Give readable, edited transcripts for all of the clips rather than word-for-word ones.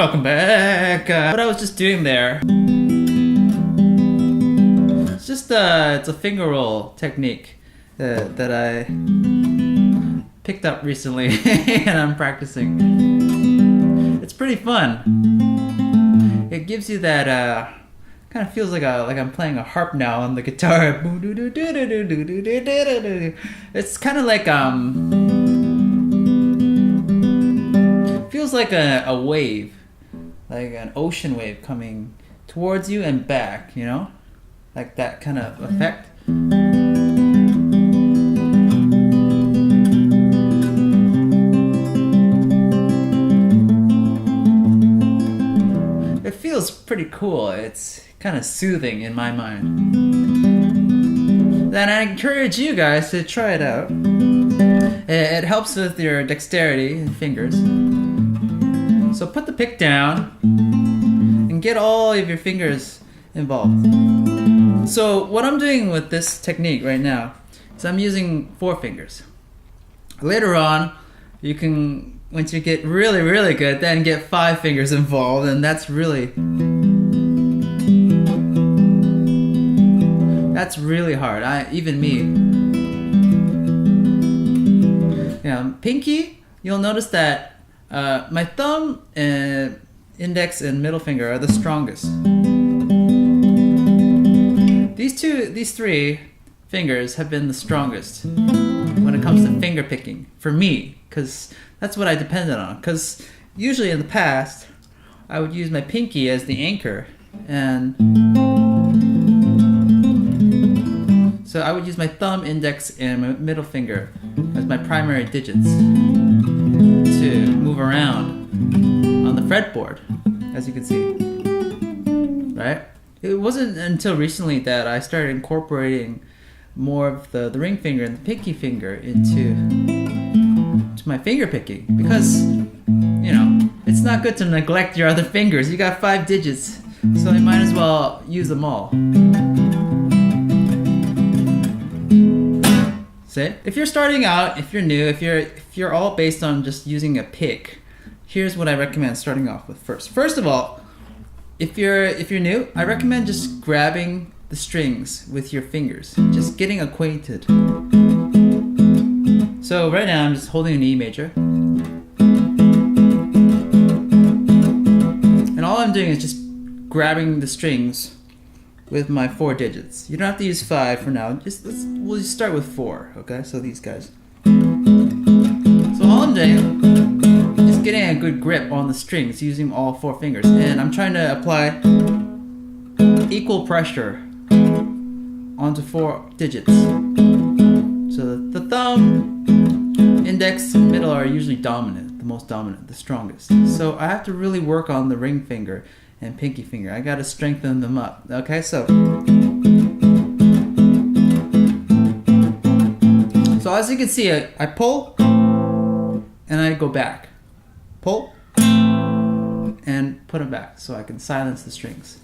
welcome back. What I was just doing there, it's just it's a finger roll technique that I picked up recently and I'm practicing. It's pretty fun. It gives you that kind of feels like I'm playing a harp now on the guitar. It's kind of like feels like a wave, like an ocean wave coming towards you and back, you know, like that kind of effect. It feels pretty cool. It's kind of soothing in my mind. Then I encourage you guys to try it out. It helps with your dexterity and fingers. So put the pick down and get all of your fingers involved. So what I'm doing with this technique right now is I'm using 4 fingers. Later on, you can, once you get really, really good, then get 5 fingers involved, and that's really hard. Even me. Yeah, pinky, you'll notice that my thumb, index, and middle finger are the strongest. These 3 fingers have been the strongest when it comes to finger picking for me, because that's what I depended on. Because usually in the past, I would use my pinky as the anchor, and so I would use my thumb, index, and my middle finger as my primary digits to move around on the fretboard, as you can see, right? It wasn't until recently that I started incorporating more of the ring finger and the pinky finger into my finger picking, because, you know, it's not good to neglect your other fingers. You got 5 digits, so you might as well use them all. See? If you're starting out, if you're new, if you're all based on just using a pick, here's what I recommend starting off with first. First of all, if you're new, I recommend just grabbing the strings with your fingers, just getting acquainted. So right now I'm just holding an E major, and all I'm doing is just grabbing the strings with my 4 digits. You don't have to use 5 for now. We'll just start with 4. Okay, so these guys. So all I'm doing is getting a good grip on the strings using all 4 fingers, and I'm trying to apply equal pressure onto 4 digits. So the thumb, index, and middle are usually dominant, the most dominant, the strongest. So I have to really work on the ring finger and pinky finger. I gotta strengthen them up. Okay, so as you can see, I pull and I go back. Pull and put them back so I can silence the strings.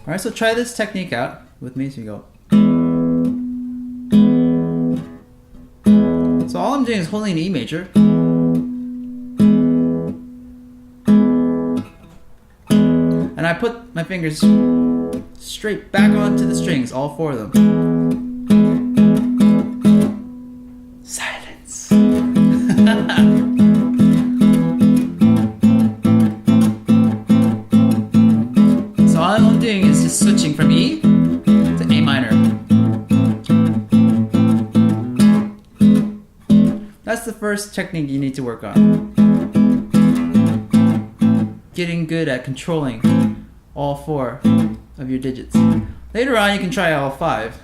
Alright, so try this technique out with me. So you go. So all I'm doing is holding an E major, and I put my fingers straight back onto the strings, all 4 of them. Silence. So all I'm doing is just switching from E to A minor. That's the first technique you need to work on. Getting good at controlling all 4 of your digits. Later on, you can try all 5.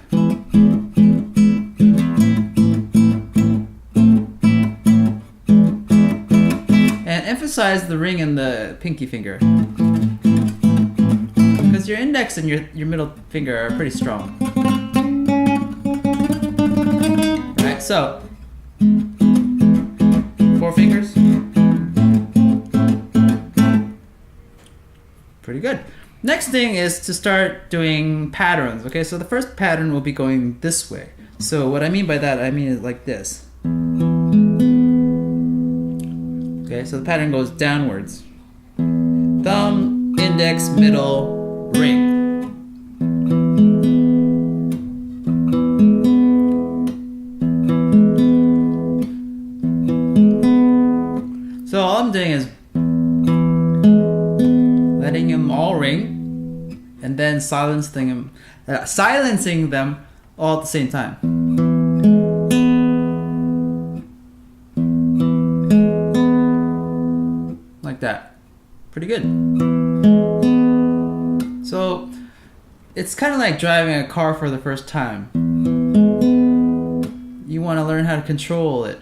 And emphasize the ring and the pinky finger, because your index and your middle finger are pretty strong. Alright, so 4 fingers. Pretty good. Next thing is to start doing patterns. Okay, so the first pattern will be going this way. So what I mean by that, I mean it like this. Okay, so the pattern goes downwards. thumb, index, middle, ring. So all I'm doing is letting them all ring, and then silencing them all at the same time. Like that. Pretty good. So it's kind of like driving a car for the first time. You want to learn how to control it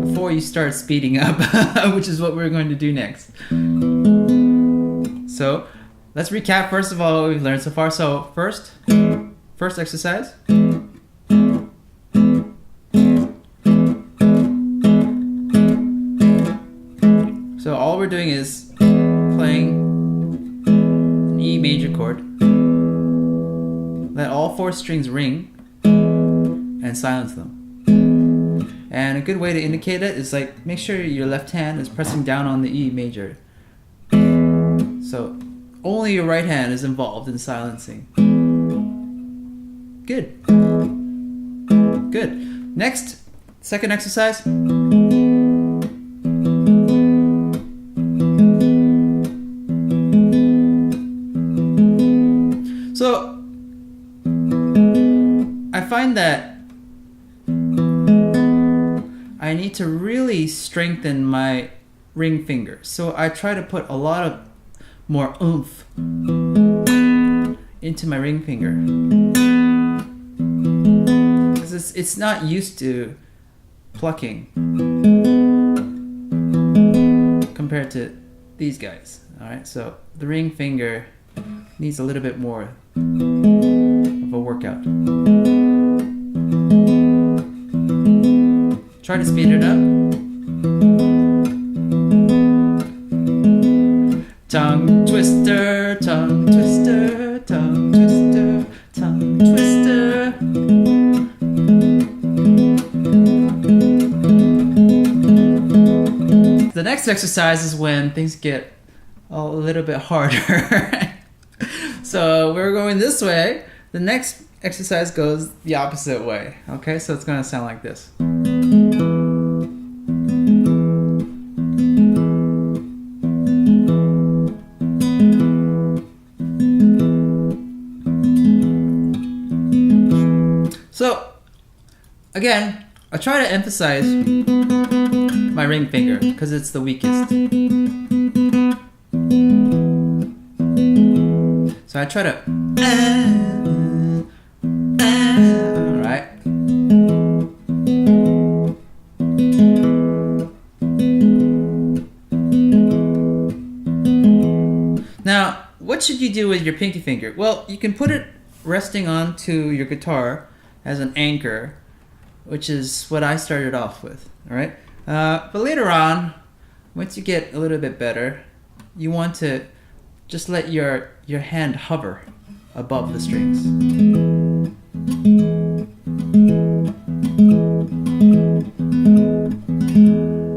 before you start speeding up, which is what we're going to do next. So let's recap first of all what we've learned so far. So first exercise. So all we're doing is playing an E major chord. Let all 4 strings ring and silence them. And a good way to indicate it is like make sure your left hand is pressing down on the E major. So only your right hand is involved in silencing. Good. Good. Next, second exercise. So I find that I need to really strengthen my ring finger. So I try to put a lot of more oomph into my ring finger. Because it's not used to plucking compared to these guys. Alright, so the ring finger needs a little bit more of a workout. Try to speed it up. Tongue twister, tongue twister, tongue twister, tongue twister. The next exercise is when things get a little bit harder. So we're going this way. The next exercise goes the opposite way. Okay, so it's going to sound like this. So again, I try to emphasize my ring finger because it's the weakest. So I try to alright. Now, what should you do with your pinky finger? Well, you can put it resting onto your guitar as an anchor, which is what I started off with, alright? But later on, once you get a little bit better, you want to just let your hand hover above the strings.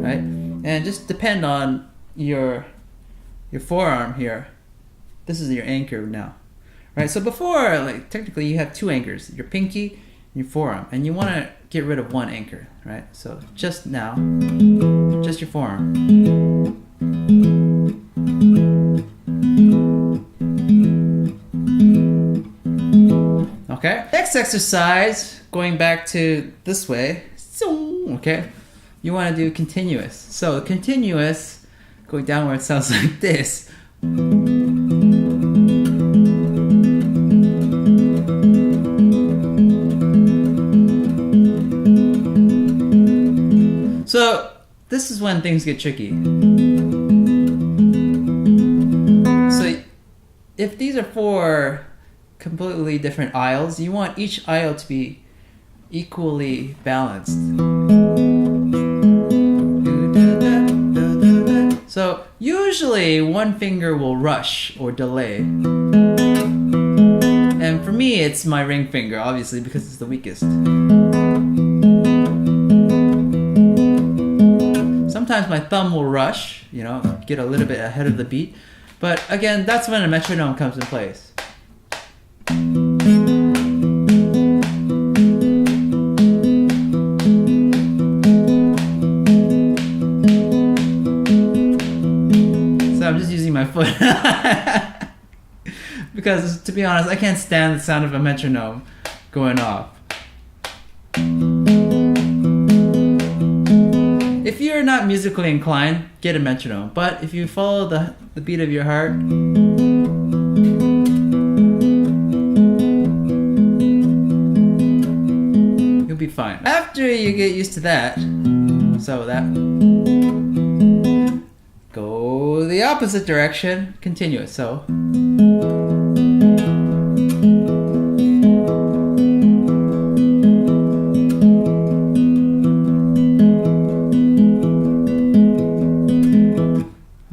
Right? And just depend on your forearm here. This is your anchor now. Right? So before, like technically you have 2 anchors, your pinky and your forearm, and you want to get rid of 1 anchor, right? So just now, just your forearm. Okay, next exercise, going back to this way, okay, you want to do continuous. So continuous, going downward sounds like this. So this is when things get tricky. So if these are 4 completely different aisles, you want each aisle to be equally balanced. So usually 1 finger will rush or delay. And for me, it's my ring finger, obviously, because it's the weakest. sometimes my thumb will rush, you know, get a little bit ahead of the beat. But again, that's when a metronome comes in place. So I'm just using my foot. Because to be honest, I can't stand the sound of a metronome going off. If you're not musically inclined, get a metronome. But if you follow the beat of your heart, you'll be fine. After you get used to that, go the opposite direction, continue it. So.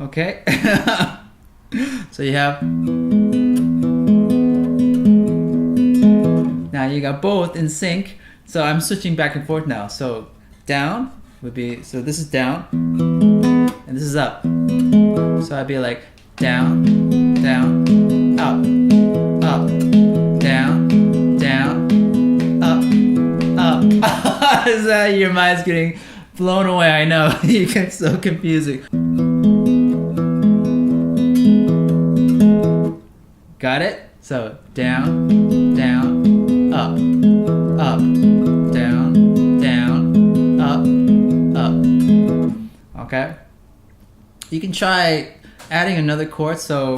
Okay, so you have, now you got both in sync, so I'm switching back and forth now. So down would be, so this is down, and this is up. So I'd be like down, down, up, up, down, down, up, up. Is that, your mind's getting blown away, I know, you get so confusing. Got it? So down, down, up, up, down, down, up, up. Okay? You can try adding another chord, so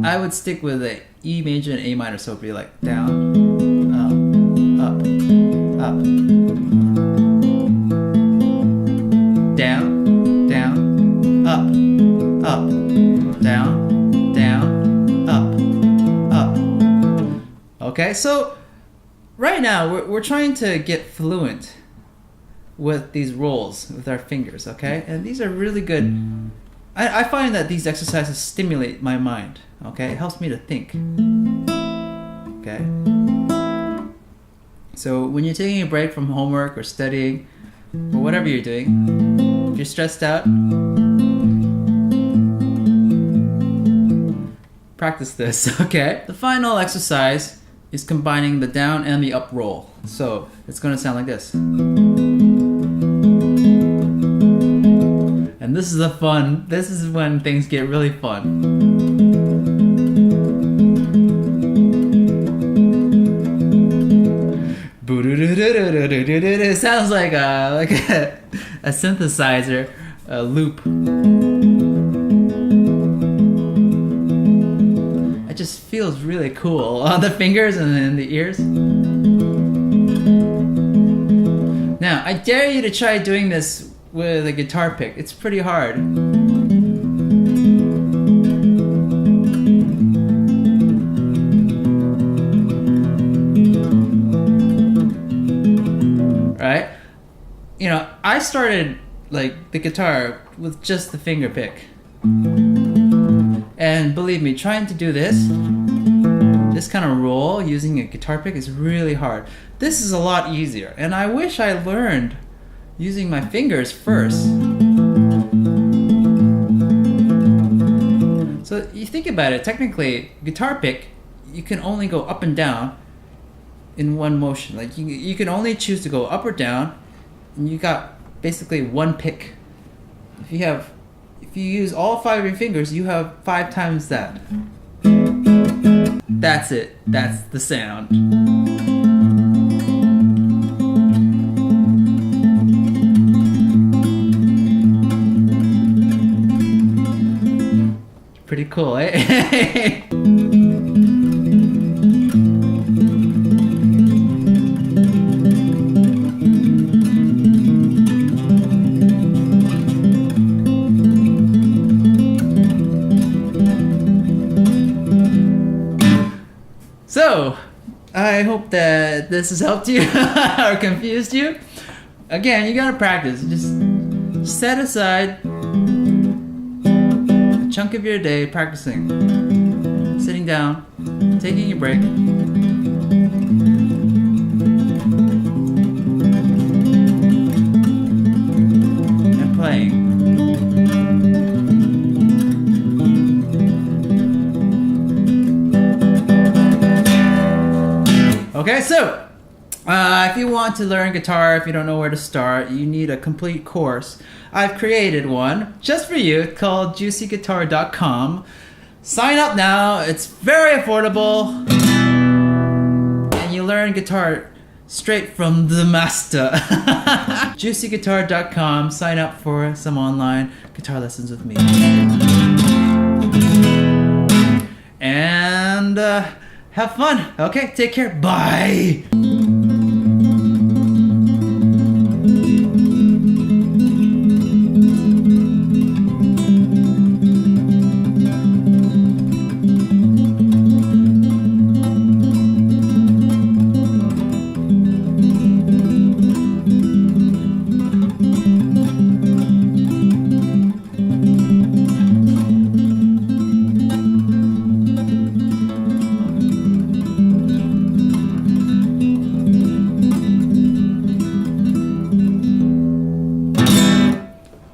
I would stick with the E major and A minor, so it'd be like down, up, up, up. Down, down, up, up, down, down, up, up. Okay, so right now we're trying to get fluent with these rolls with our fingers, okay? And these are really good. I find that these exercises stimulate my mind, okay? It helps me to think, okay? So when you're taking a break from homework or studying or whatever you're doing, if you're stressed out, practice this, okay? The final exercise is combining the down and the up roll. So it's gonna sound like this. And this is this is when things get really fun. It sounds like a synthesizer, a loop. It just feels really cool on the fingers and in the ears. Now, I dare you to try doing this with a guitar pick. It's pretty hard. Right? You know, I started like the guitar with just the finger pick. And believe me, trying to do this kind of roll using a guitar pick is really hard. This is a lot easier, and I wish I learned using my fingers first. So you think about it, technically, guitar pick, you can only go up and down in one motion. Like you can only choose to go up or down, and you got basically one pick. If you use all 5 of your fingers, you have 5 times that. That's it. That's the sound. Pretty cool, eh? So, I hope that this has helped you or confused you. Again, you gotta practice. Just set aside a chunk of your day practicing. Sitting down, taking a break. And playing. so if you want to learn guitar, if you don't know where to start, you need a complete course. I've created one just for you called juicyguitar.com. Sign up now. It's very affordable. And you learn guitar straight from the master. juicyguitar.com. Sign up for some online guitar lessons with me. And have fun. Okay, take care. Bye.